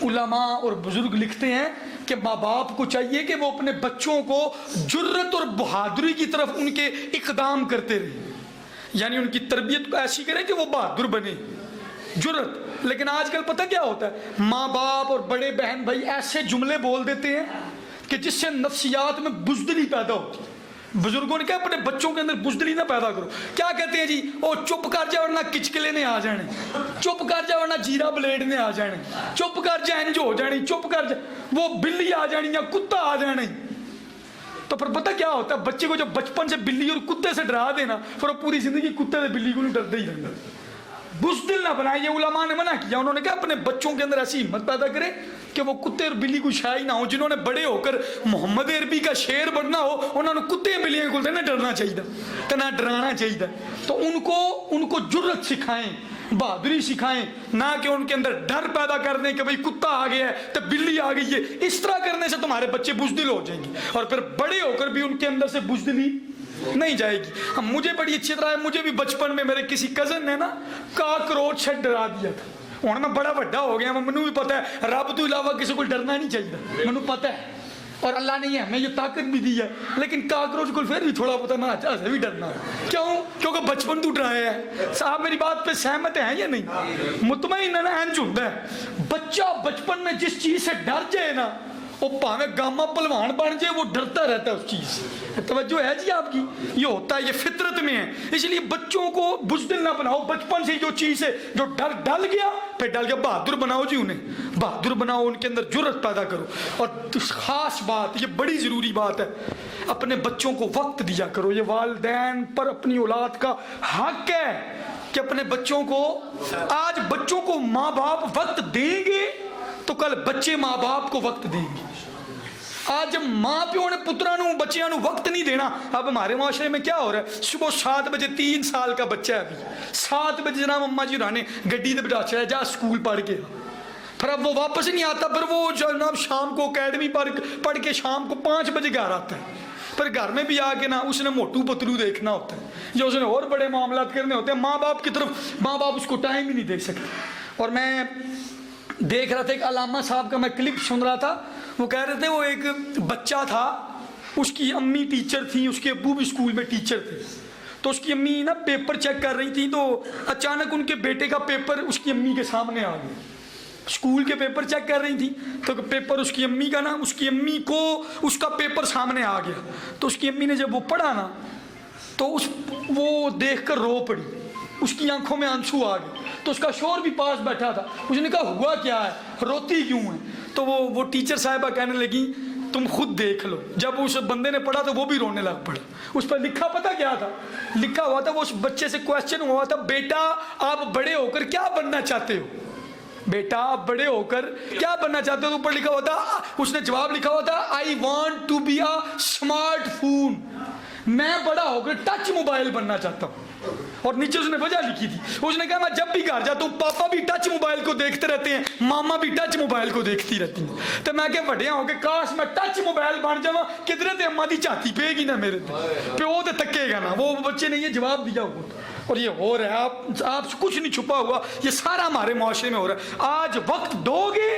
علماء اور بزرگ لکھتے ہیں کہ ماں باپ کو چاہیے کہ وہ اپنے بچوں کو جرت اور بہادری کی طرف ان کے اقدام کرتے رہیں، یعنی ان کی تربیت کو ایسی کریں کہ وہ بہادر بنے، جرت۔ لیکن آج کل پتہ کیا ہوتا ہے، ماں باپ اور بڑے بہن بھائی ایسے جملے بول دیتے ہیں کہ جس سے نفسیات میں بزدلی پیدا ہوتی ہے۔ بزرگوں نے کہا اپنے بچوں کے اندر بزدلی نہ پیدا کرو۔ کیا کہتے ہیں جی، او چپ کر جا ورنہ کچکلے نے آ جانے، چپ کر جا ورنہ جیرا بلیڈ نے آ جانے، چپ کر جا انج ہو جانی، چپ کر جا وہ بلی آ جانی یا کتا آ جانے۔ تو پھر پتہ کیا ہوتا ہے، بچے کو جب بچپن سے بلی اور کتے سے ڈرا دینا، پھر وہ پوری زندگی کتے سے بلی کو نہیں ڈرتے ہی رہتا۔ بزدل نہ بنائے، یہ علماء نے منع کیا۔ انہوں نے کہا اپنے بچوں کے اندر ایسی ہمت پیدا کرے کہ وہ کتے اور بلی کو شاہی نہ ہو۔ جنہوں نے بڑے ہو کر محمد عربی کا شعر بننا ہو، انہوں نے کتے بلیاں کو نہ ڈرنا چاہیے کہ نہ ڈرانا چاہیے۔ تو ان کو جرت سکھائیں، بہادری سکھائیں، نہ کہ ان کے اندر ڈر پیدا کر دیں کہ بھئی کتا آ گیا ہے تو بلی آ گئی ہے۔ اس طرح کرنے سے تمہارے بچے بزدل ہو جائیں گے اور پھر بڑے ہو کر بھی ان کے اندر سے بزدلی نہیں جائے گی۔ مجھے بڑی اچھی طرح ہے، مجھے بھی بچپن میں میرے کسی کزن نے نا کاکروچ سے ڈرا دیا تھا۔ ہوں میں بڑا بڑا ہو گیا، مجھے بھی پتا ہے رب تو علاوہ کسی کو ڈرنا نہیں چاہیے، مجھے پتا ہے، اور اللہ نے ہمیں یہ طاقت بھی دی ہے۔ لیکن کاکروچ کو پھر بھی تھوڑا پتا نہ سے بھی ڈرنا ہے۔ کیوں؟ کیونکہ بچپن تو ڈرایا ہے۔ صاحب میری بات پہ سہمت ہیں یا نہیں؟ مطمئن ہے نا؟ اینج ہوتا ہے بچہ بچپن میں جس چیز سے ڈر جائے نا، وہ پاوے گاما پلوان بن جائے، وہ ڈرتا رہتا ہے اس چیز سے۔ توجہ ہے جی آپ کی؟ یہ ہوتا ہے، یہ فطرت میں ہے۔ اس لیے بچوں کو بزدل نہ بناؤ، بچپن سے جو چیز ہے جو ڈر ڈل گیا پھر ڈل گیا، بہادر بناؤ جی، انہیں بہادر بناؤ، ان کے اندر جرت پیدا کرو۔ اور خاص بات، یہ بڑی ضروری بات ہے، اپنے بچوں کو وقت دیا کرو۔ یہ والدین پر اپنی اولاد کا حق ہے کہ اپنے بچوں کو، آج بچوں کو ماں باپ وقت دیں گے تو کل بچے ماں باپ کو وقت دیں گے۔ آج جب ماں پیو نے پتروں بچیاں وقت نہیں دینا، اب ہمارے معاشرے میں کیا ہو رہا ہے، صبح 7 بجے 3 سال کا بچہ ہے، ابھی 7 بجے جناب اما جی رانے گڈی دے بٹھا چلا جا اسکول پڑھ کے، پھر اب وہ واپس نہیں آتا، پھر وہ جناب شام کو اکیڈمی پڑھ کے شام کو 5 بجے گھر آتا ہے۔ پھر گھر میں بھی آ کے نا اس نے موٹو پتلو دیکھنا ہوتا ہے، یا اس نے اور بڑے معاملات کرنے ہوتے ہیں، ماں باپ کی طرف ماں باپ اس کو ٹائم ہی نہیں دے سکتے۔ اور میں دیکھ رہا تھا ایک علامہ صاحب کا میں کلپ سن رہا تھا، وہ کہہ رہے تھے وہ ایک بچہ تھا، اس کی امی ٹیچر تھی، اس کے ابو بھی اسکول میں ٹیچر تھے، تو اس کی امی نا پیپر چیک کر رہی تھی، تو اچانک ان کے بیٹے کا پیپر اس کی امی کے سامنے آ گیا۔ اسکول کے پیپر چیک کر رہی تھی تو پیپر اس کی امی کا نا، اس کی امی کو اس کا پیپر سامنے آ گیا، تو اس کی امی نے جب وہ پڑھا نا تو وہ دیکھ کر رو پڑی، اس کی آنکھوں میں آنسو آ گئے۔ تو اس کا شوہر بھی پاس بیٹھا تھا، اس نے کہا ہوا کیا ہے، روتی کیوں ہے؟ تو وہ ٹیچر صاحبہ کہنے لگی تم خود دیکھ لو۔ جب اس بندے نے پڑھا تو وہ بھی رونے لگ پڑا۔ اس پر لکھا پتہ کیا تھا؟ لکھا ہوا تھا، وہ اس بچے سے کویسچن ہوا تھا، بیٹا آپ بڑے ہو کر کیا بننا چاہتے ہو؟ بیٹا آپ بڑے ہو کر کیا بننا چاہتے ہو؟ اوپر لکھا ہوا تھا، اس نے جواب لکھا ہوا تھا I want to be a smart phone, میں بڑا ہو کر ٹچ موبائل بننا چاہتا ہوں۔ اور نیچے اس نے وجہ لکھی تھی، اس نے کہا میں جب بھی گھر جاتا ہوں پاپا بھی ٹچ موبائل کو دیکھتے رہتے ہیں، ماما بھی ٹچ موبائل کو دیکھتی رہتی ہیں، تو میں کہ وڈیا ہو کے کاش میں ٹچ موبائل بن جاواں، کدھر تے اما دی چاتی پے گی نا میرے تے، پیو تے تکے گا نا۔ وہ بچے نے یہ جواب دیا ہوا تھا، اور یہ ہو رہا ہے، آپ سے کچھ نہیں چھپا ہوا، یہ سارا ہمارے معاشرے میں ہو رہا ہے۔ آج وقت دو گے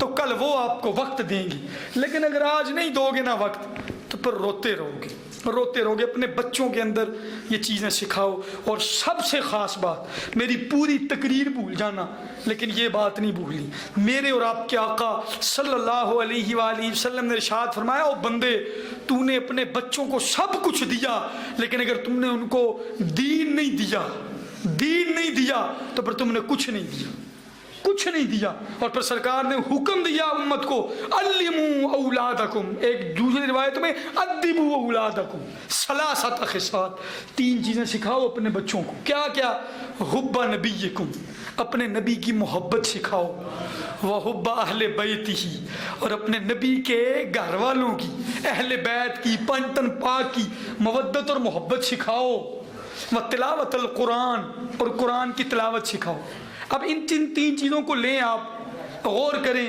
تو کل وہ آپ کو وقت دیں گی، لیکن اگر آج نہیں دو گے نا وقت تو پھر روتے رہو گے، روتے رہو گے۔ اپنے بچوں کے اندر یہ چیزیں سکھاؤ۔ اور سب سے خاص بات، میری پوری تقریر بھول جانا لیکن یہ بات نہیں بھولنی، میرے اور آپ کے آقا صلی اللہ علیہ وآلہ وسلم نے ارشاد فرمایا، او بندے تو نے اپنے بچوں کو سب کچھ دیا، لیکن اگر تم نے ان کو دین نہیں دیا تو پھر تم نے کچھ نہیں دیا، کچھ نہیں دیا۔ اور پھر سرکار نے حکم دیا امت کو، علموا اولادکم، ایک دوسری روایت میں ادبوا اولادکم، ثلاثۃ خصال، 3 چیزیں سکھاؤ اپنے بچوں کو۔ کیا کیا؟ حب نبیکم، اپنے نبی کی محبت سکھاؤ، وحب اہل بیتہ، اور اپنے نبی کے گھر والوں کی، اہل بیت کی، پنجتن پاک کی مودت اور محبت سکھاؤ، وتلاوت القرآن، اور قرآن کی تلاوت سکھاؤ۔ اب ان 3 چیزوں کو لیں، آپ غور کریں